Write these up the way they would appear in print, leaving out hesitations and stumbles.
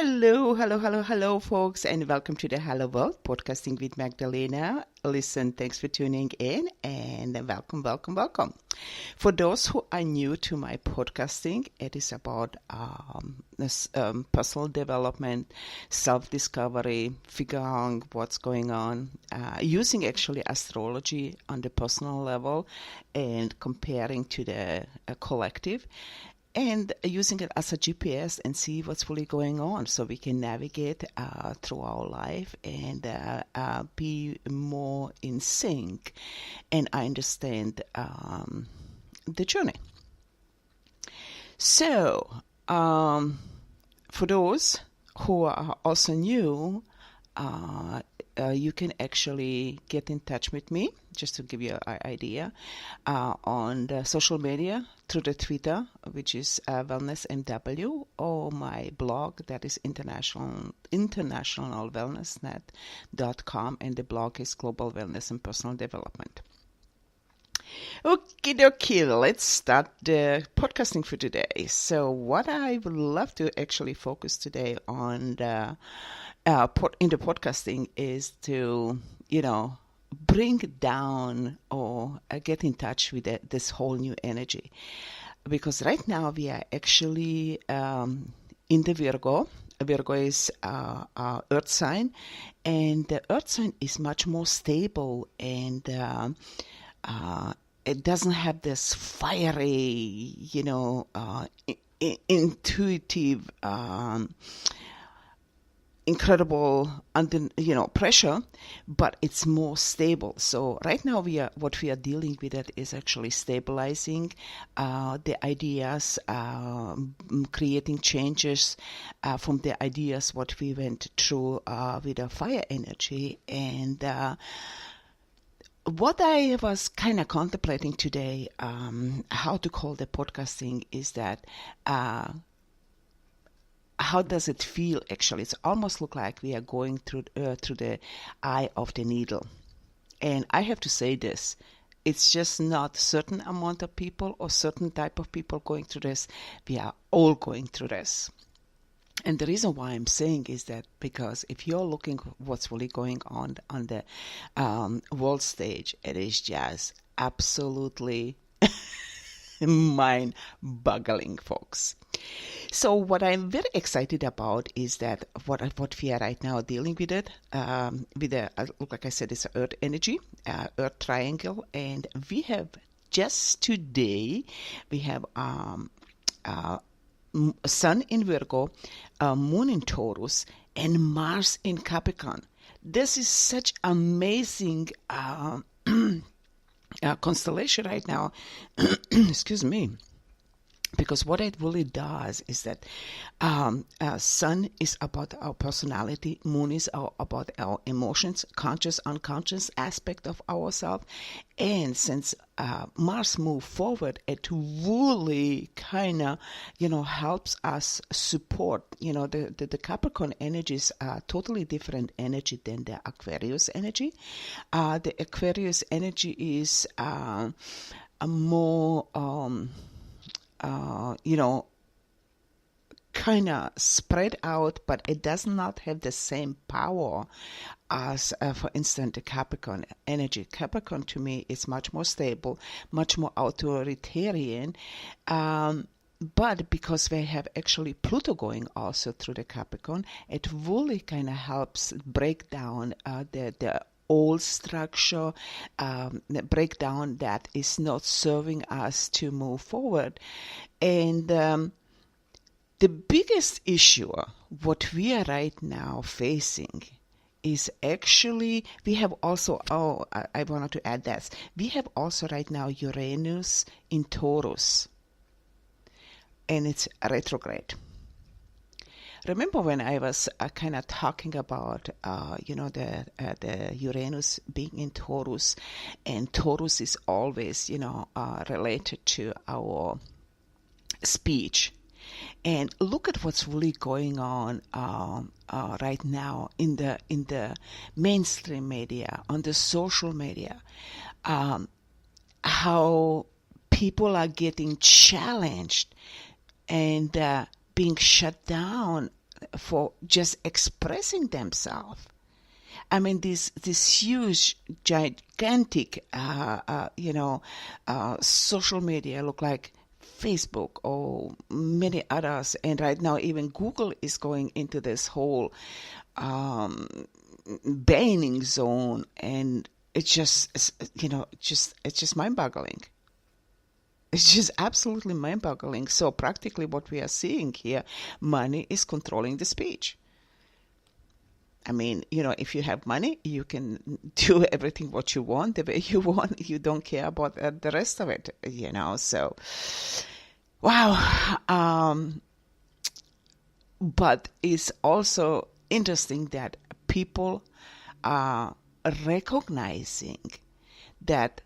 Hello, folks, and welcome to the Hello World, podcasting with Magdalena. Listen, thanks for tuning in, and welcome. For those who are new to my podcasting, it is about personal development, self-discovery, figuring what's going on, using actually astrology on the personal level, and comparing to the collective, and using it as a GPS and see what's really going on so we can navigate through our life and be more in sync and understand the journey. So, for those who are also new, you can actually get in touch with me, just to give you an idea, on the social media, through the Twitter, which is WellnessMW, or my blog, that is internationalwellnessnet.com, and the blog is Global Wellness and Personal Development. Okay, let's start the podcasting for today. So what I would love to actually focus today on in the podcasting is to, bring down or get in touch with this whole new energy. Because right now we are actually in the Virgo. Virgo is our earth sign, and the earth sign is much more stable, and it doesn't have this fiery, intuitive, incredible pressure, but it's more stable. So right now what we are dealing with it is actually stabilizing the ideas, creating changes from the ideas what we went through with the fire energy. And what I was kind of contemplating today, how to call the podcasting, is that how does it feel actually? It's almost look like we are going through the eye of the needle. And I have to say this, it's just not certain amount of people or certain type of people going through this. We are all going through this. And the reason why I'm saying is that because if you're looking what's really going on the world stage, it is just absolutely mind-boggling, folks. So what I'm very excited about is that what we are right now dealing with it, like I said, it's Earth energy, Earth triangle, and we have just today, we have Sun in Virgo, Moon in Taurus, and Mars in Capricorn. This is such amazing constellation right now. Excuse me. Because what it really does is that Sun is about our personality, Moon is about our emotions, conscious, unconscious aspect of ourselves. And since Mars move forward, it really kind of, helps us support, the Capricorn energies are totally different energy than the Aquarius energy. The Aquarius energy is a more... kind of spread out, but it does not have the same power as, for instance, the Capricorn energy. Capricorn, to me, is much more stable, much more authoritarian, but because we have actually Pluto going also through the Capricorn, it really kind of helps break down the old structure, breakdown that is not serving us to move forward. And the biggest issue, what we are right now facing, is actually, we have also, I wanted to add that, we have also right now Uranus in Taurus, and it's retrograde. Remember when I was kind of talking about, the Uranus being in Taurus, and Taurus is always, related to our speech. And look at what's really going on right now in the mainstream media, on the social media, how people are getting challenged and being shut down for just expressing themselves. I mean, this huge, gigantic, social media look like Facebook or many others, and right now even Google is going into this whole banning zone, and it's just mind-boggling. It's just absolutely mind-boggling. So practically, what we are seeing here, money is controlling the speech. I mean, if you have money, you can do everything what you want, the way you want. You don't care about the rest of it, So, wow. But it's also interesting that people are recognizing that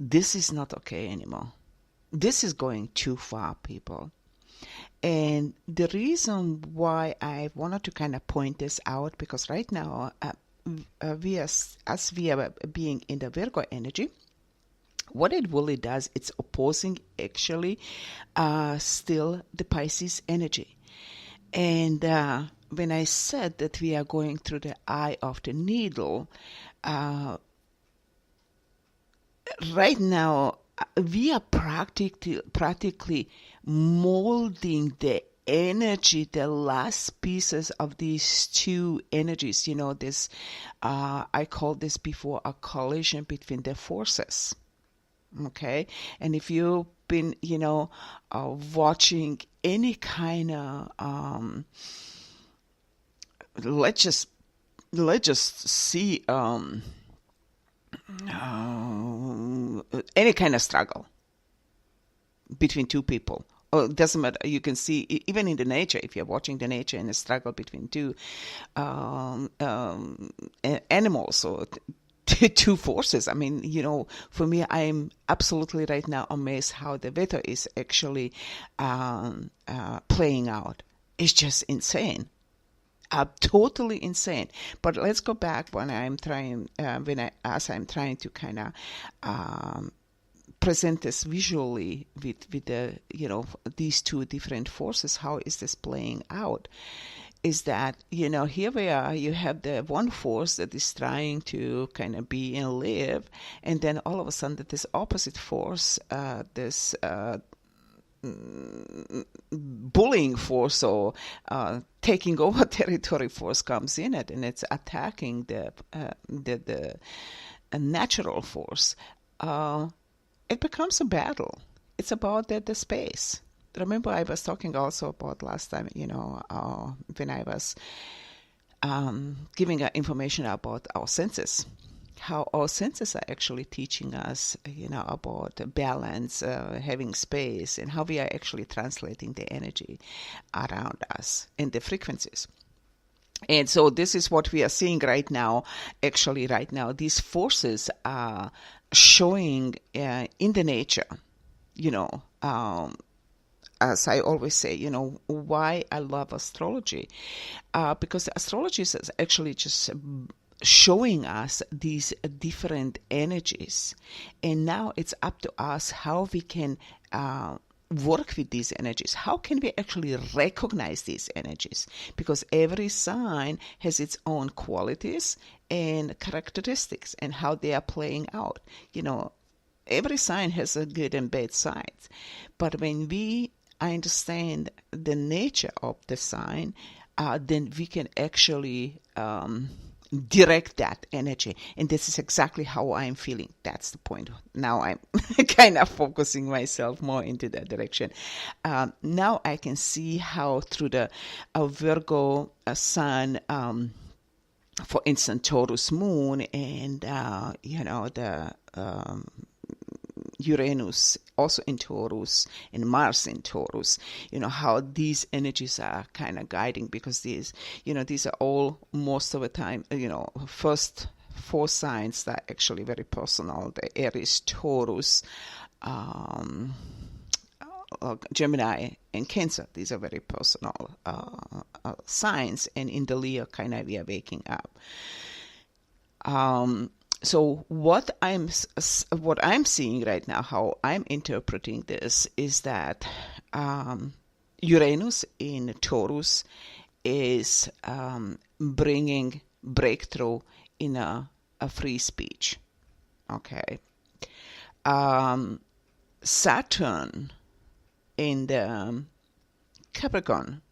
this is not okay anymore. This is going too far, people. And the reason why I wanted to kind of point this out, because right now, as we are being in the Virgo energy, what it really does, it's opposing actually still the Pisces energy. And when I said that we are going through the eye of the needle, right now, we are practically molding the energy, the last pieces of these two energies. This, I called this before a collision between the forces. Okay. And if you've been, watching any kind of, let's just see, any kind of struggle between two people. Oh, it doesn't matter. You can see even in the nature, if you're watching the nature and the struggle between two animals or two forces. I mean, for me, I'm absolutely right now amazed how the weather is actually playing out. It's just insane. Totally insane. But let's go back when I'm trying to kind of present this visually with the these two different forces. How is this playing out? Is that here we are. You have the one force that is trying to kind of be and live, and then all of a sudden, this opposite force, this bullying force or taking over territory force comes in it, and it's attacking the natural force. It becomes a battle. It's about the space. Remember, I was talking also about last time, when I was giving information about our senses. How our senses are actually teaching us, about balance, having space, and how we are actually translating the energy around us and the frequencies. And so this is what we are seeing right now. Actually, right now, these forces are showing in the nature, as I always say, why I love astrology. Because astrology is actually just showing us these different energies, and now it's up to us how we can work with these energies. How can we actually recognize these energies? Because every sign has its own qualities and characteristics and how they are playing out. Every sign has a good and bad sides, but when we understand the nature of the sign, then we can actually direct that energy. And this is exactly how I'm feeling. That's the point. Now I'm kind of focusing myself more into that direction. Now I can see how through the Virgo sun, for instance, Taurus moon and, the Uranus also in Taurus and Mars in Taurus, how these energies are kind of guiding, because these are all most of the time, first four signs that are actually very personal. The Aries, Taurus, Gemini, and Cancer. These are very personal signs, and in the Leo kind of we are waking up. So what I'm seeing right now, how I'm interpreting this, is that Uranus in Taurus is bringing breakthrough in a free speech. Okay. Saturn in the Capricorn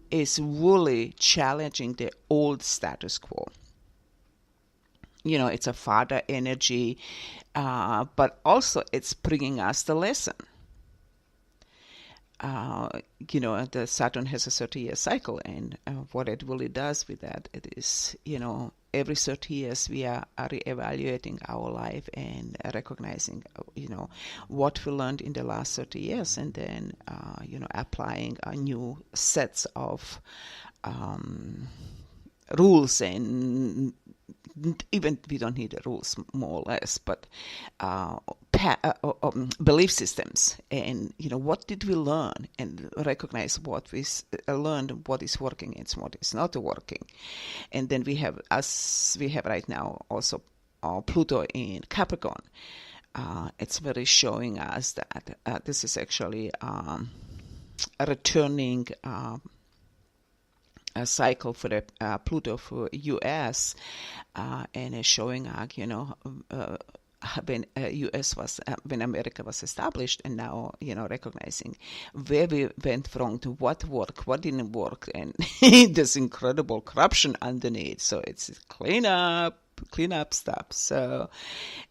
is really challenging the old status quo. It's a father energy, but also it's bringing us the lesson. The Saturn has a 30-year cycle, and what it really does with that, it is, every 30 years we are reevaluating our life and recognizing, what we learned in the last 30 years, and then, applying a new sets of rules, and even we don't need the rules, more or less, but belief systems, and what did we learn, and recognize what we learned, what is working and what is not working. And then we have right now also Pluto in Capricorn. It's very showing us that this is actually a returning a cycle for the Pluto for U.S. And is showing when when America was established, and now recognizing where we went wrong, to what worked, what didn't work, and there's incredible corruption underneath. So it's clean up stuff. So,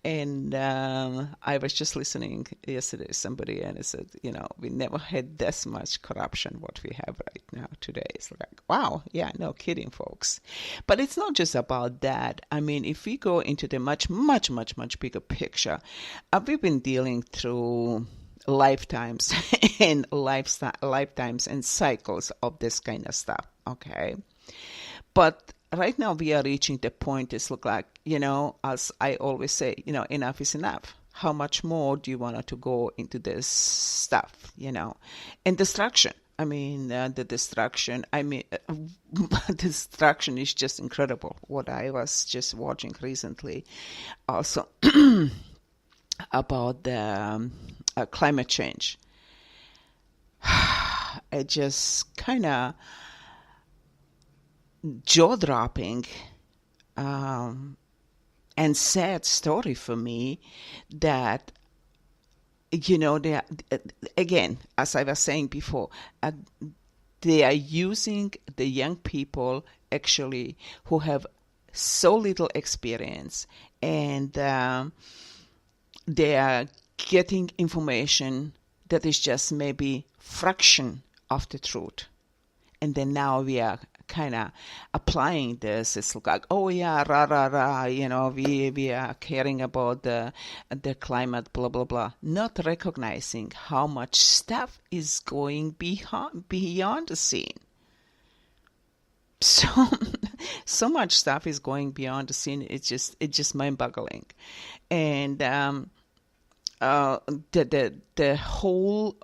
and I was just listening yesterday to somebody, and I said, we never had this much corruption what we have right now today. It's like, wow, yeah, no kidding, folks. But it's not just about that. I mean, if we go into the much bigger picture, we've been dealing through lifetimes and lifetimes and cycles of this kind of stuff. Okay, but right now we are reaching the point, it's look like, as I always say, enough is enough. How much more do you want to go into this stuff, and destruction? I mean, the destruction, destruction is just incredible. What I was just watching recently also about the climate change. It just kind of jaw-dropping and sad story for me that, they again, as I was saying before, they are using the young people actually who have so little experience, and they are getting information that is just maybe fraction of the truth. And then now we are kind of applying this. It's like, oh yeah, we are caring about the climate, blah blah blah, not recognizing how much stuff is going beyond the scene. So much stuff is going beyond the scene. It's just mind-boggling, and the whole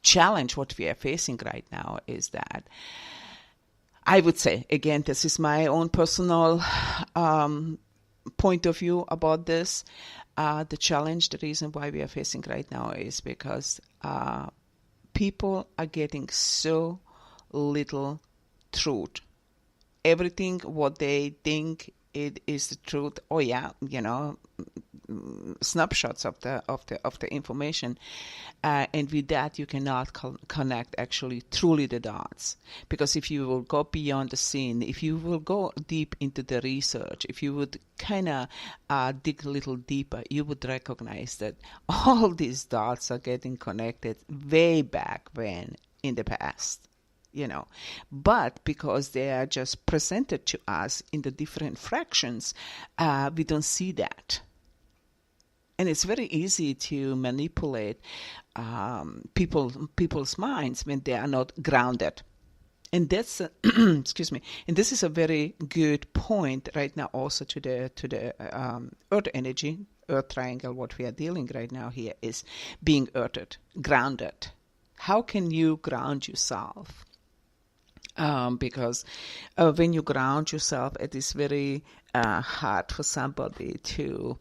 challenge what we are facing right now is that, I would say, again, this is my own personal point of view about this. The challenge, the reason why we are facing right now is because people are getting so little truth. Everything what they think it is the truth. Oh yeah, snapshots of the information, and with that you cannot connect actually truly the dots. Because if you will go beyond the scene, if you will go deep into the research, if you would kind of dig a little deeper, you would recognize that all these dots are getting connected way back when in the past. But because they are just presented to us in the different fractions, we don't see that. And it's very easy to manipulate people's minds when they are not grounded. And that's excuse me. And this is a very good point right now also to the Earth energy, Earth triangle. What we are dealing right now here is being earthed, grounded. How can you ground yourself? Because when you ground yourself, it is very hard for somebody to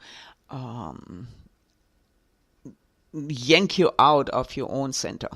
yank you out of your own center.